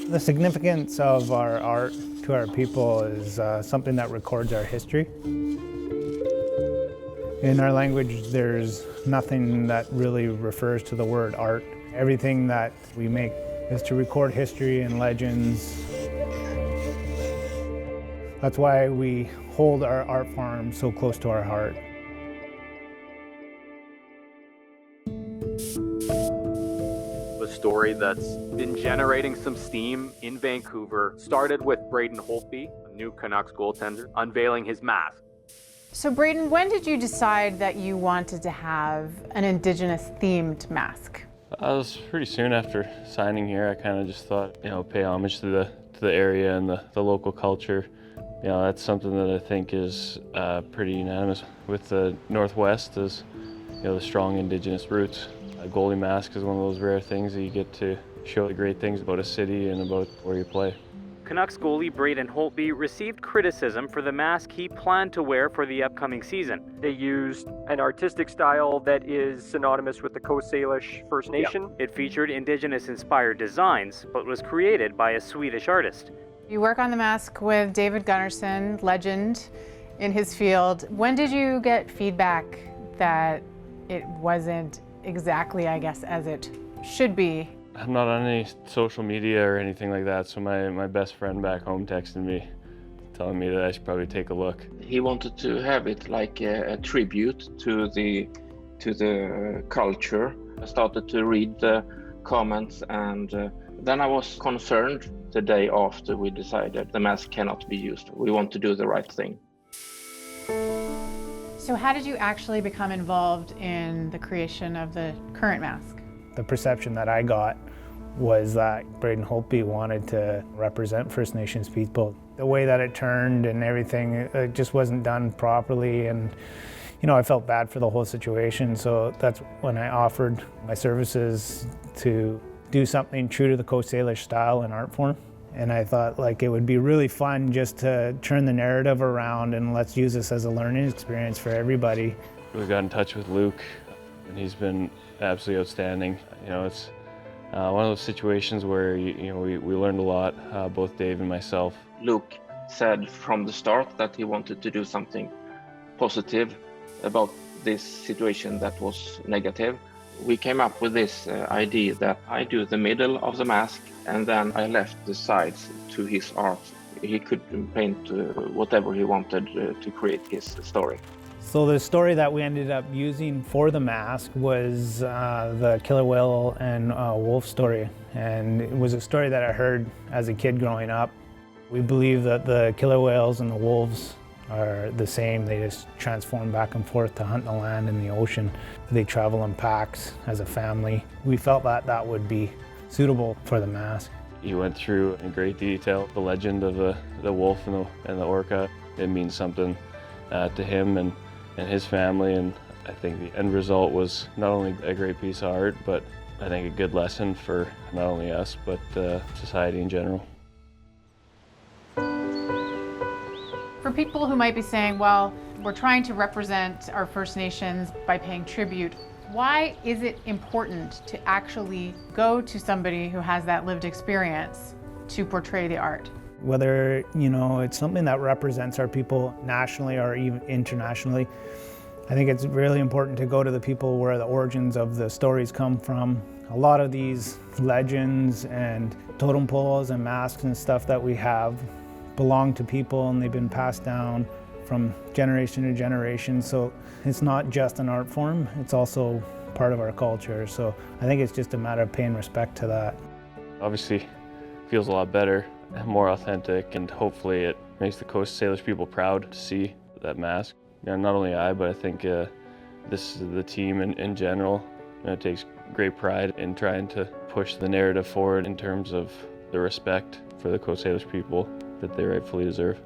The significance of our art to our people is something that records our history. In our language, there's nothing that really refers to the word art. Everything that we make is to record history and legends. That's why we hold our art form so close to our heart. A story that's been generating some steam in Vancouver started with Braden Holtby, a new Canucks goaltender, unveiling his mask. So Braden, when did you decide that you wanted to have an Indigenous themed mask? It was pretty soon after signing here. I kind of just thought, pay homage to the area and the local culture. That's something that I think is pretty unanimous with the Northwest, is the strong Indigenous roots. A goalie mask is one of those rare things that you get to show the great things about a city and about where you play. Canucks goalie Braden Holtby received criticism for the mask he planned to wear for the upcoming season. They used an artistic style that is synonymous with the Coast Salish First Nation. Yep. It featured Indigenous-inspired designs, but was created by a Swedish artist. You work on the mask with David Gunnarsson, legend in his field. When did you get feedback that it wasn't exactly, I guess, as it should be? I'm not on any social media or anything like that, so my best friend back home texted me telling me that I should probably take a look. He wanted to have it like a tribute to the culture. I started to read the comments, and then I was concerned the day after we decided the mask cannot be used. We want to do the right thing. So how did you actually become involved in the creation of the current mask? The perception that I got was that Braden Holtby wanted to represent First Nations people. The way that it turned and everything, it just wasn't done properly, and I felt bad for the whole situation, so that's when I offered my services to do something true to the Coast Salish style and art form. And I thought it would be really fun just to turn the narrative around, and let's use this as a learning experience for everybody. We got in touch with Luke, and he's been absolutely outstanding. It's one of those situations where we learned a lot, both Dave and myself. Luke said from the start that he wanted to do something positive about this situation that was negative. We came up with this idea that I do the middle of the mask, and then I left the sides to his art. He could paint whatever he wanted to create his story. So the story that we ended up using for the mask was the killer whale and wolf story. And it was a story that I heard as a kid growing up. We believe that the killer whales and the wolves are the same. They just transform back and forth to hunt the land and the ocean. They travel in packs as a family. We felt that that would be suitable for the mask. He went through in great detail the legend of the wolf and the orca. It means something to him and his family, and I think the end result was not only a great piece of art, but I think a good lesson for not only us, but society in general. For people who might be saying, well, we're trying to represent our First Nations by paying tribute, why is it important to actually go to somebody who has that lived experience to portray the art? Whether, it's something that represents our people nationally or even internationally, I think it's really important to go to the people where the origins of the stories come from. A lot of these legends and totem poles and masks and stuff that we have belong to people, and they've been passed down from generation to generation. So it's not just an art form, it's also part of our culture. So I think it's just a matter of paying respect to that. Obviously, it feels a lot better, more authentic, and hopefully it makes the Coast Salish people proud to see that mask. Not only I, but I think the team in general takes great pride in trying to push the narrative forward in terms of the respect for the Coast Salish people that they rightfully deserve.